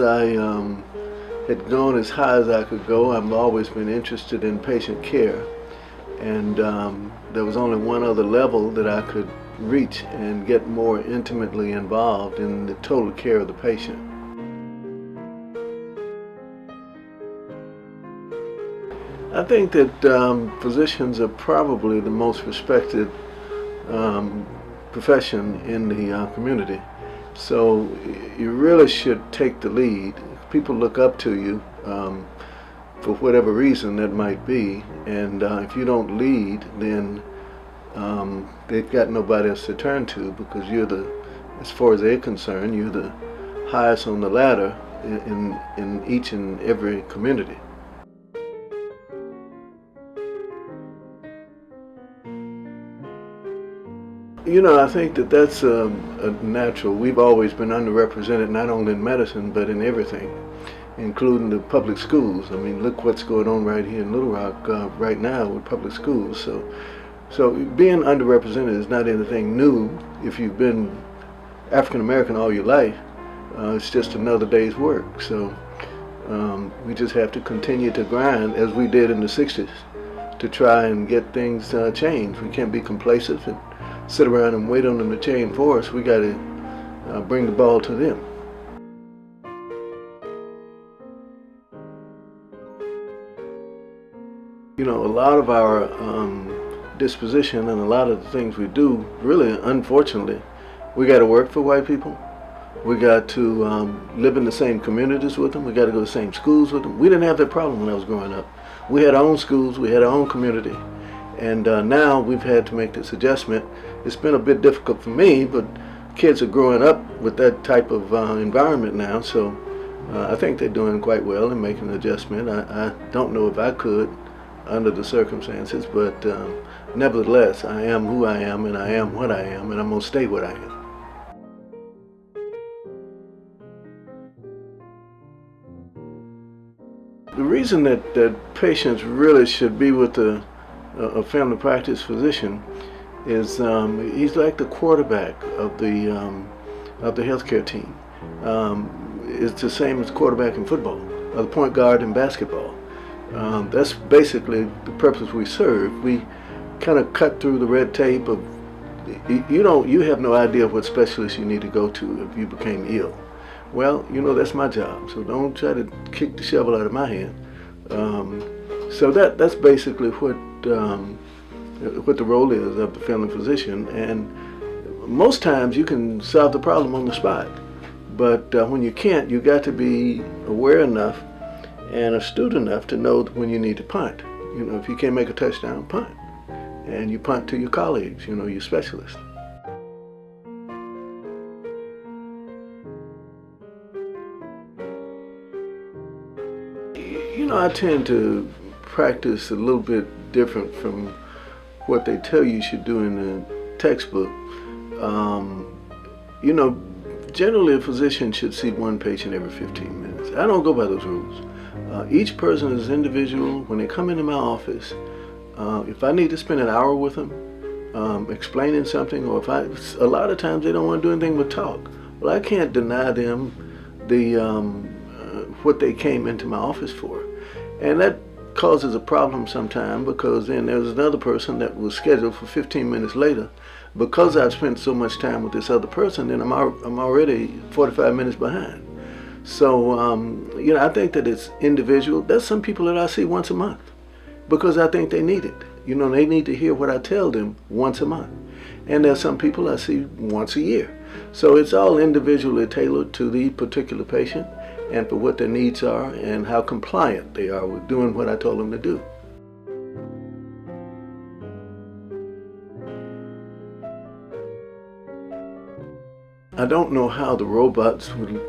I had gone as high as I could go. I've always been interested in patient care, and there was only one other level that I could reach and get more intimately involved in the total care of the patient. I think that physicians are probably the most respected profession in the community. So you really should take the lead. People look up to you for whatever reason that might be, and if you don't lead, then they've got nobody else to turn to, because you're as far as they're concerned, you're the highest on the ladder in each and every community. You know, I think that that's a natural. We've always been underrepresented, not only in medicine, but in everything, including the public schools. I mean, look what's going on right here in Little Rock right now with public schools. So being underrepresented is not anything new. If you've been African American all your life, it's just another day's work. So we just have to continue to grind, as we did in the 60s, to try and get things changed. We can't be complacent and sit around and wait on them to change for us. We got to bring the ball to them. You know, a lot of our disposition and a lot of the things we do, really, unfortunately, we got to work for white people. We got to live in the same communities with them. We got to go to the same schools with them. We didn't have that problem when I was growing up. We had our own schools. We had our own community. And now we've had to make this adjustment. It's been a bit difficult for me, but kids are growing up with that type of environment now, so I think they're doing quite well in making an adjustment. I don't know if I could under the circumstances, but nevertheless, I am who I am, and I am what I am, and I'm going to stay what I am. The reason that patients really should be with a family practice physician is he's like the quarterback of the healthcare team. It's the same as quarterback in football, or the point guard in basketball. That's basically the purpose we serve. We kind of cut through the red tape of, you have no idea what specialist you need to go to if you became ill. Well, that's my job, so don't try to kick the shovel out of my hand. So that's basically what the role is of the family physician, and most times you can solve the problem on the spot, but when you can't, you got to be aware enough and astute enough to know when you need to punt. If you can't make a touchdown, punt, and you punt to your colleagues, your specialists. I tend to practice a little bit different from what they tell you should do in the textbook. Generally a physician should see one patient every 15 minutes. I don't go by those rules. Each person is individual. When they come into my office, if I need to spend an hour with them explaining something, or a lot of times they don't want to do anything but talk. Well, I can't deny them what they came into my office for. And that causes a problem sometimes, because then there's another person that was scheduled for 15 minutes later. Because I've spent so much time with this other person, then I'm already 45 minutes behind. So, I think that it's individual. There's some people that I see once a month because I think they need it. They need to hear what I tell them once a month. And there's some people I see once a year. So it's all individually tailored to the particular patient and for what their needs are and how compliant they are with doing what I told them to do. I don't know how the robots would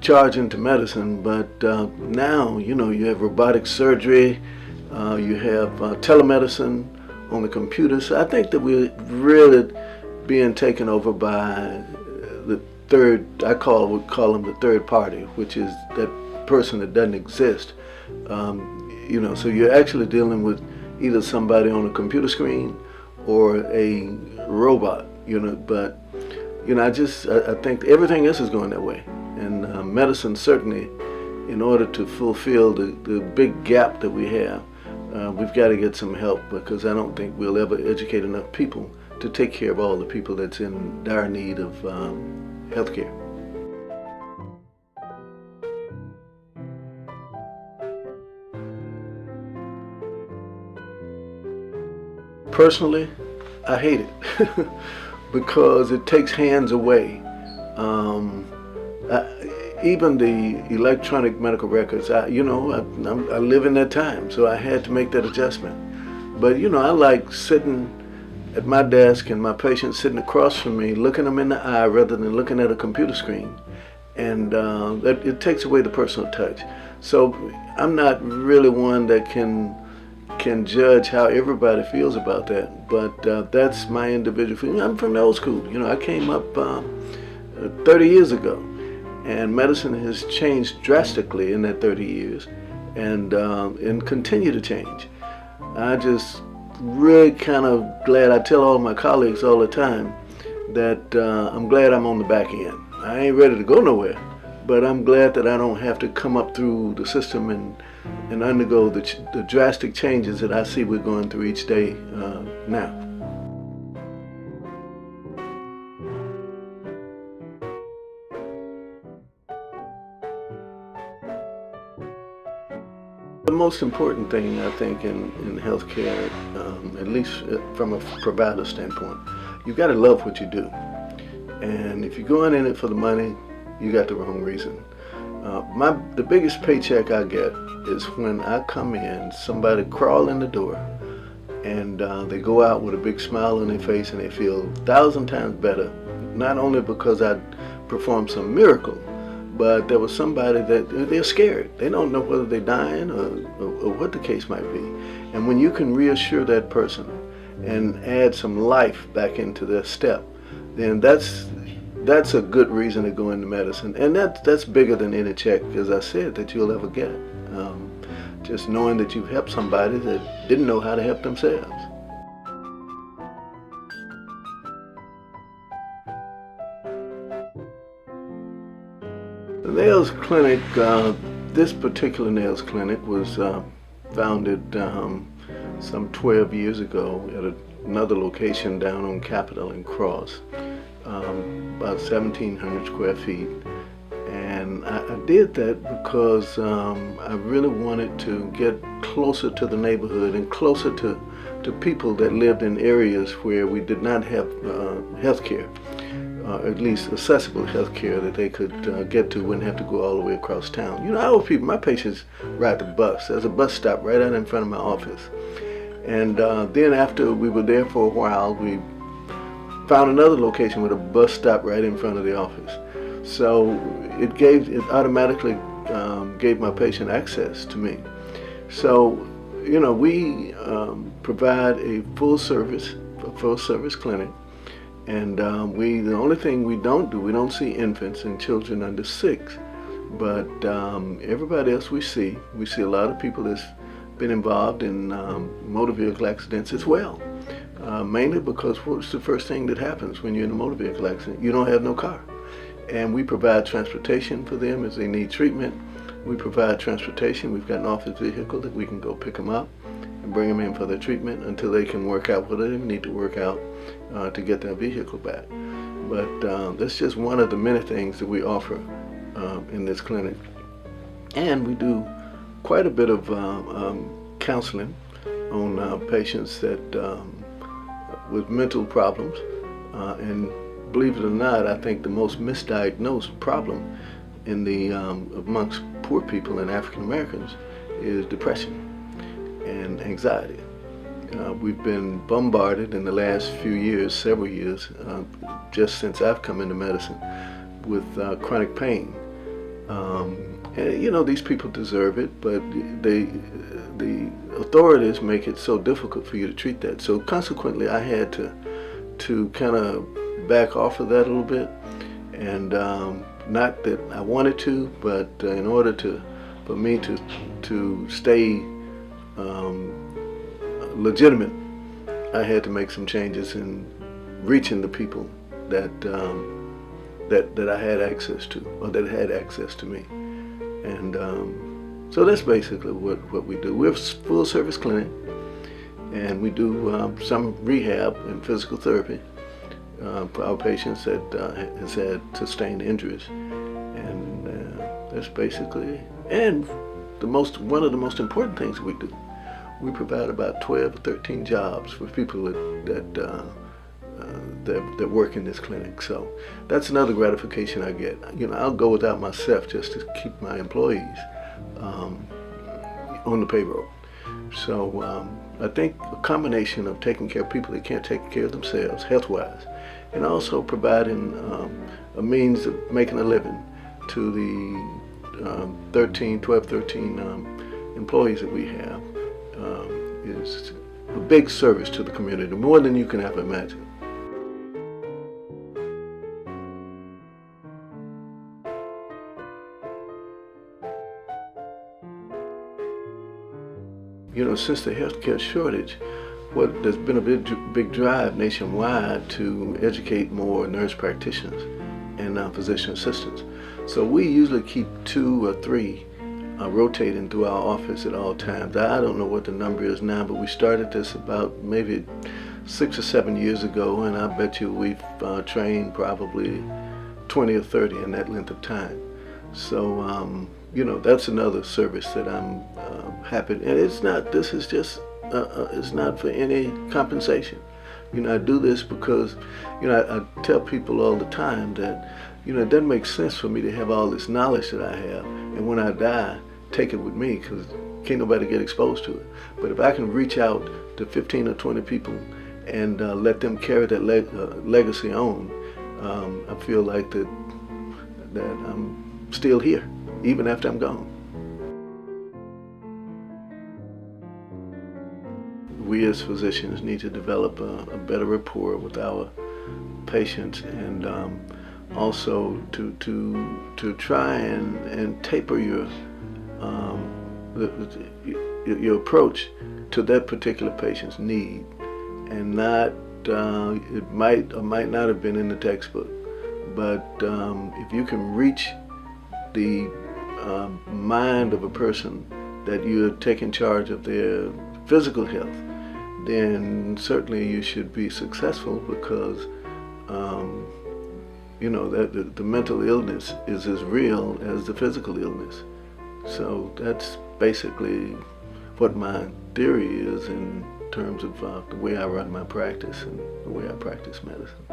charge into medicine, but now, you have robotic surgery, you have telemedicine on the computer. So I think that we're really being taken over by the third, would call them the third party, which is that person that doesn't exist. So you're actually dealing with either somebody on a computer screen or a robot, but I think everything else is going that way. And medicine certainly, in order to fulfill the big gap that we have, we've got to get some help, because I don't think we'll ever educate enough people to take care of all the people that's in dire need of health care. Personally, I hate it because it takes hands away. Even the electronic medical records, I live in that time, so I had to make that adjustment. But I like sitting at my desk and my patient sitting across from me, looking them in the eye rather than looking at a computer screen. And it takes away the personal touch. So I'm not really one that can judge how everybody feels about that, but that's my individual feeling. I'm from the old school. I came up 30 years ago, and medicine has changed drastically in that 30 years, and continue to change. I just really kind of glad. I tell all my colleagues all the time that I'm glad I'm on the back end. I ain't ready to go nowhere, but I'm glad that I don't have to come up through the system and undergo the drastic changes that I see we're going through each day now. The most important thing, I think, in healthcare, at least from a provider standpoint, you've got to love what you do. And if you're going in it for the money, you got the wrong reason. The biggest paycheck I get is when I come in, somebody crawl in the door, and they go out with a big smile on their face, and they feel 1,000 times better, not only because I performed some miracle, but there was somebody that they're scared. They don't know whether they're dying or what the case might be. And when you can reassure that person and add some life back into their step, then that's a good reason to go into medicine. And that's bigger than any check, as I said, that you'll ever get. Just knowing that you've helped somebody that didn't know how to help themselves. The Nayles Clinic, this particular Nayles Clinic was founded some 12 years ago at another location down on Capitol and Cross, about 1,700 square feet. And I did that because I really wanted to get closer to the neighborhood and closer to people that lived in areas where we did not have health care, at least accessible health care that they could get to, wouldn't have to go all the way across town. Our people, my patients ride the bus. There's a bus stop right out in front of my office. And then after we were there for a while, we found another location with a bus stop right in front of the office. So it automatically gave my patient access to me. So, we provide a full service clinic, and the only thing we don't see infants and children under 6, but everybody else we see a lot of people that's been involved in motor vehicle accidents as well. Mainly because what's the first thing that happens when you're in a motor vehicle accident? You don't have no car. And we provide transportation for them as they need treatment. We provide transportation. We've got an office vehicle that we can go pick them up and bring them in for their treatment until they can work out what they need to work out to get their vehicle back. But that's just one of the many things that we offer in this clinic. And we do quite a bit of counseling on patients that with mental problems, and believe it or not, I think the most misdiagnosed problem in the amongst poor people and African Americans is depression and anxiety. We've been bombarded in the last few years, several years, just since I've come into medicine, with chronic pain. And these people deserve it, but the authorities make it so difficult for you to treat that. So consequently, I had to kind of back off of that a little bit, and not that I wanted to, but in order for me to stay legitimate, I had to make some changes in reaching the people that that I had access to, or that had access to me. And so that's basically what we do. We're a full service clinic, and we do some rehab and physical therapy for our patients that has had sustained injuries. And that's basically, and one of the most important things we do, we provide about 12 or 13 jobs for people that work in this clinic. So that's another gratification I get. I'll go without myself just to keep my employees on the payroll. So I think a combination of taking care of people that can't take care of themselves health-wise, and also providing a means of making a living to the 12, 13 employees that we have is a big service to the community, more than you can ever imagine. Since the healthcare shortage, there's been a big drive nationwide to educate more nurse practitioners and physician assistants. So we usually keep 2 or 3 rotating through our office at all times. I don't know what the number is now, but we started this about maybe 6 or 7 years ago, and I bet you we've trained probably 20 or 30 in that length of time. So that's another service that I'm happy. And it's not for any compensation. I do this because I tell people all the time that it doesn't make sense for me to have all this knowledge that I have, and when I die, take it with me, because can't nobody get exposed to it. But if I can reach out to 15 or 20 people and let them carry that legacy on, I feel like that I'm still here, even after I'm gone. We as physicians need to develop a better rapport with our patients, and also to try and taper your approach to that particular patient's need, and not it might or might not have been in the textbook, but if you can reach the mind of a person that you're taking charge of their physical health, then certainly you should be successful, because that the mental illness is as real as the physical illness. So that's basically what my theory is in terms of the way I run my practice and the way I practice medicine.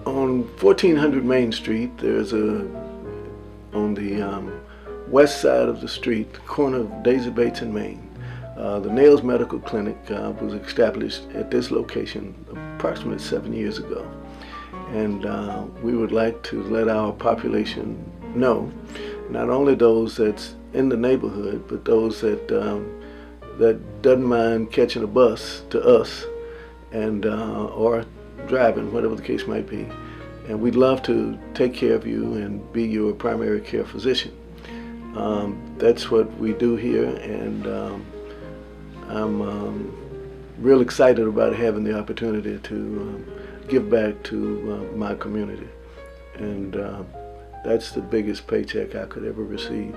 On 1400 Main Street, there's on the west side of the street, the corner of Daisy Bates and Main, the Nayles Medical Clinic was established at this location approximately 7 years ago. And we would like to let our population know, not only those that's in the neighborhood, but those that doesn't mind catching a bus to us, and or driving, whatever the case might be. And we'd love to take care of you and be your primary care physician. That's what we do here, and I'm real excited about having the opportunity to give back to my community. And that's the biggest paycheck I could ever receive.